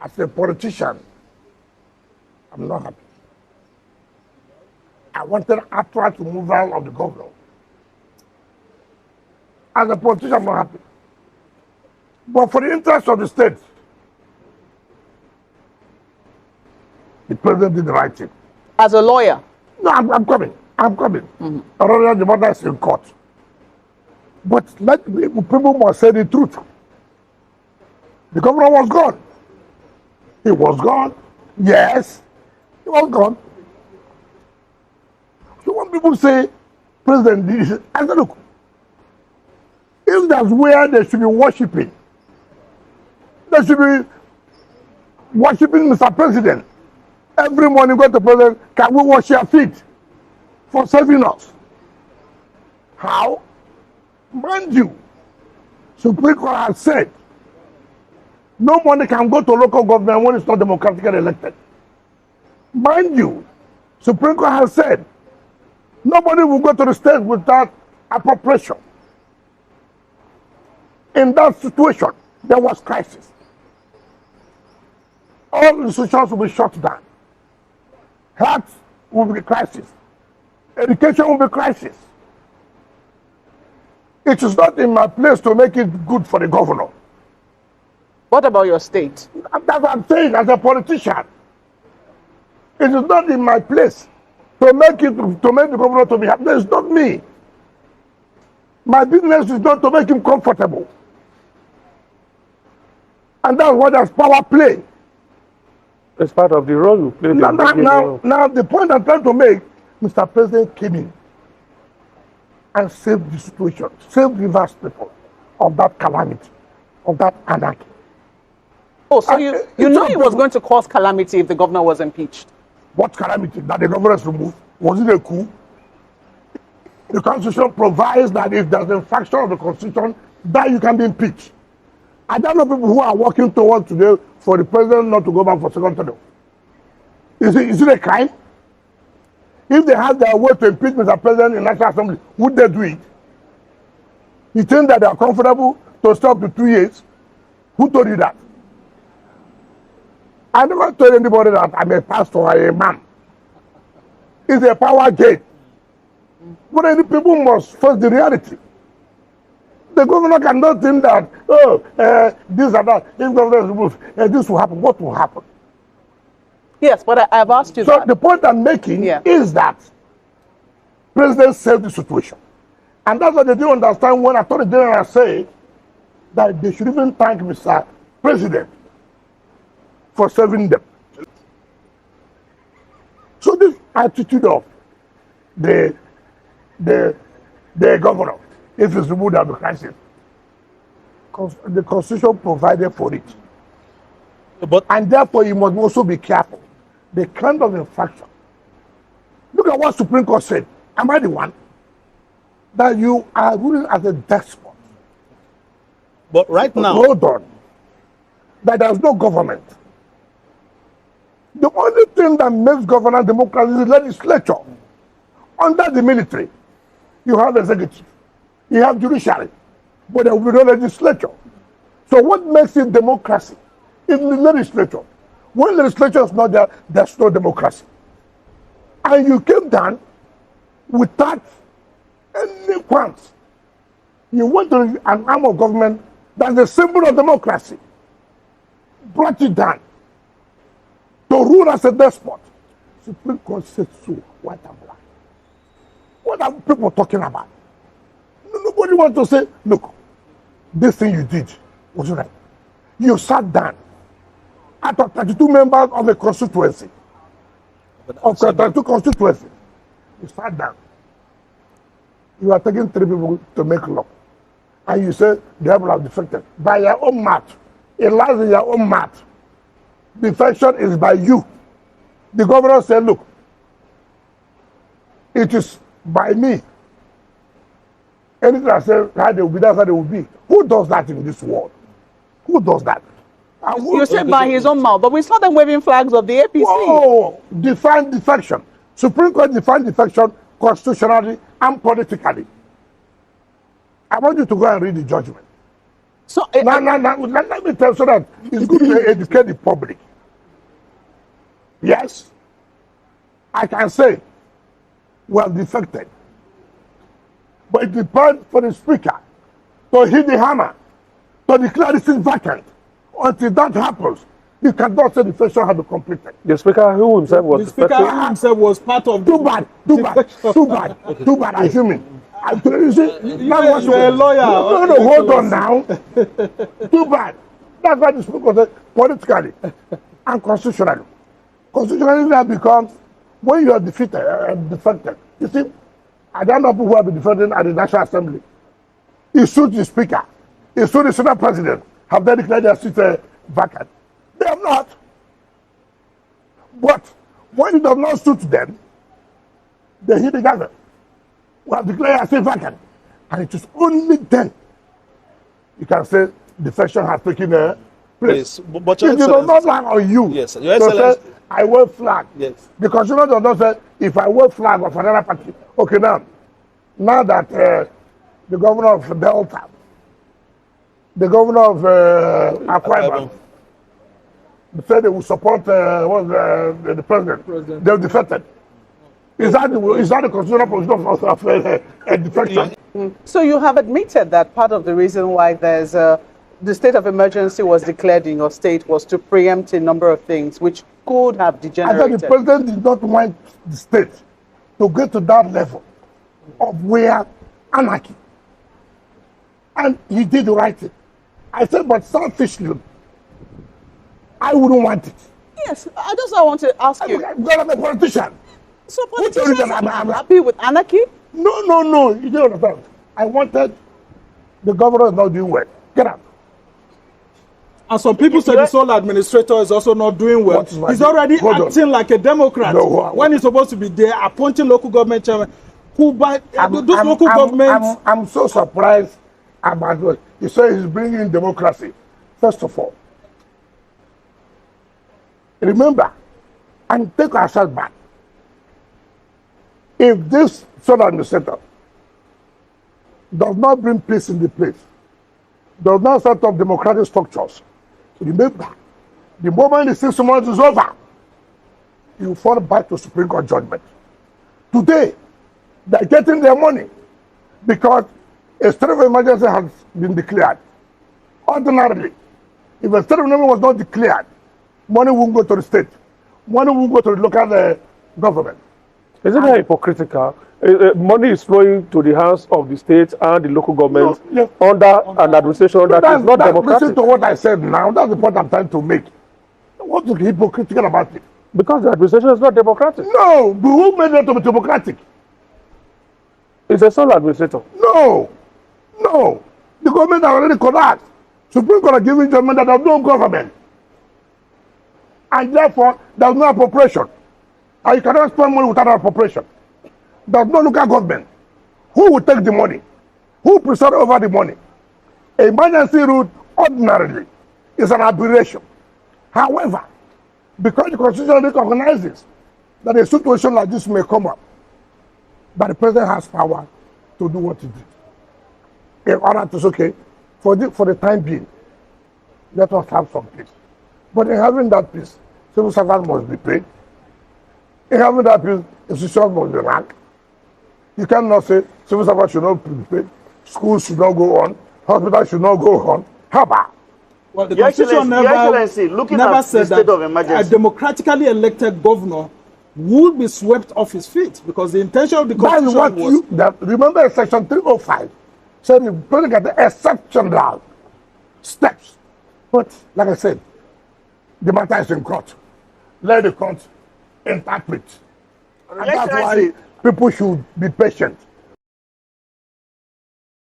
As a politician, I'm not happy. I wanted outright removal of the governor. As a politician, I'm not happy. But for the interest of the state, the president did the right thing. As a lawyer? No, I'm coming. Mm-hmm. Already the matter is in court. But people must say the truth. The governor was gone. He was gone. Yes, he was gone. So when people say, President did this, I said, look, if that's where they should be worshiping, they should be worshiping Mr. President. Every morning go to President, can we wash your feet for saving us? How? Mind you, Supreme Court has said no money can go to local government when it's not democratically elected. Mind you, Supreme Court has said nobody will go to the state without appropriation. In that situation, there was crisis. All institutions will be shut down. Health will be crisis. Education will be crisis. It is not in my place to make it good for the governor. What about your state? That's what I'm saying as a politician. It is not in my place to make the governor to be happy. It's not me. My business is not to make him comfortable. And that's what does power play. It's part of the role you play. Now, the point I'm trying to make, Mr. President came in and saved the situation, saved the vast people of that calamity, of that anarchy. Oh, so you know it was going to cause calamity if the governor was impeached? What calamity? That the governor is removed? Was it a coup? The Constitution provides that if there's an infraction of the Constitution, that you can be impeached. I don't know people who are working towards today for the president not to go back for second term. Is it a crime? If they have their way to impeach Mr. President in National Assembly, would they do it? You think that they are comfortable to stop to 2 years? Who told you that? I never told anybody that I'm a pastor or a man. It's a power gate. But any people must face the reality. The governor cannot think that, this and that, if governor is removed, this will happen. What will happen? Yes, but I've asked you so that. The point I'm making is that President saved the situation. And that's what they do understand when Attorney General say that they should even thank Mr. President for serving them. So this attitude of the governor, if it's removed out of the crisis, the Constitution provided for it. And therefore, you must also be careful. The kind of infraction. Look at what Supreme Court said. Am I the one? That you are ruling as a despot. But right now, hold on. That there's no government. The only thing that makes governance democracy is the legislature. Under the military, you have executive, you have judiciary, but there will be no legislature. So what makes it democracy is the legislature. When legislature is not there, there's no democracy. And you came down without any qualms. You went to an arm of government that's the symbol of democracy, brought it down to rule as a despot. Supreme Court said so, white and black. What are people talking about? Nobody wants to say, look, this thing you did was right. You sat down out of 32 members of a constituency, of 32 constituencies. You sat down. You are taking 3 people to make law. And you say the people have defected. By your own math, it lies in your own math. Defection is by you. The governor said, look, it is by me. Anything I say, how they will be, that's how they will be. Who does that in this world? Who does that? You said by his own mouth, but we saw them waving flags of the APC. Oh, define defection. Supreme Court defined defection constitutionally and politically. I want you to go and read the judgment. So, Now, let me tell you so that it's good to educate the public. Yes, I can say we have defected. But it depends for the speaker to hit the hammer, to declare this thing vacant. Until that happens, you cannot say the defection has been completed. The speaker who himself was The speaker himself was part of Too bad, assuming. You see, you're a lawyer. No, hold on now. Too bad. That's why the speaker said politically and constitutionally. Constitutionally that becomes when you are defeated and defected. You see, I don't know who have been defending at the National Assembly. It suits the speaker. It suits the Senate president. Have they declared their seat vacant? They have not. But when it does not suit them, they hit the gavel. We have declared our seat vacant. And it is only then you can say defection has taken a place. Yes, but if it does not lie on you, yes, Your to Excellency. say, I wave flag. Yes. Because you know, does not say, if I wave flag of another party, okay, now that the governor of Delta, the governor of Akwa Ibom, said they will support the president. They've defected. Is that the constitutional position of a defection? So you have admitted that part of the reason why there's the state of emergency was declared in your state was to preempt a number of things which could have I degenerated. said the president did not want the state to get to that level of where anarchy. And he did the right thing. I said, but selfishly, I wouldn't want it. Yes, I just want to ask you. I'm a politician. So Who told you politicians that I'm happy with anarchy? No. You don't understand. I wanted the governor is not doing well. Get out. And some people say the sole administrator is also not doing well. He's already acting like a Democrat when he's supposed to be there appointing local government chairman. I'm so surprised about what he said. He's bringing democracy. First of all, remember, and take ourselves back. If this sole administrator does not bring peace in the place, does not set up democratic structures, remember, the moment the 6 months is over, you fall back to Supreme Court judgment. Today, they're getting their money because a state of emergency has been declared. Ordinarily, if a state of emergency was not declared, money won't go to the state. Money won't go to the local government. Isn't that hypocritical? Money is flowing to the hands of the state and the local government under an administration that is not democratic. Listen to what I said now. That's the point I'm trying to make. What's hypocritical about it? Because the administration is not democratic. No, but who made it to be democratic? It's a sole administrator. No. The government already collapsed. Supreme Court are giving judgment that there's no government. And therefore, there's no appropriation. And you cannot spend money without an appropriation. There's no local government. Who will take the money? Who will preside over the money? Emergency route ordinarily is an aberration. However, because the Constitution recognizes that a situation like this may come up, but the president has power to do what he did. In order to say, okay, for the time being, let us have some peace. But in having that peace, civil servants must be paid. In having that peace, institutions must be ranked. You cannot say civil servants should not be paid, schools should not go on, hospitals should not go on. How about? Well, the Constitution never said that a democratically elected governor would be swept off his feet because the intention of the Constitution was... remember Section 305 said the president got the exceptional steps. But, like I said, the matter is in court. Let the court interpret. And that's why people should be patient.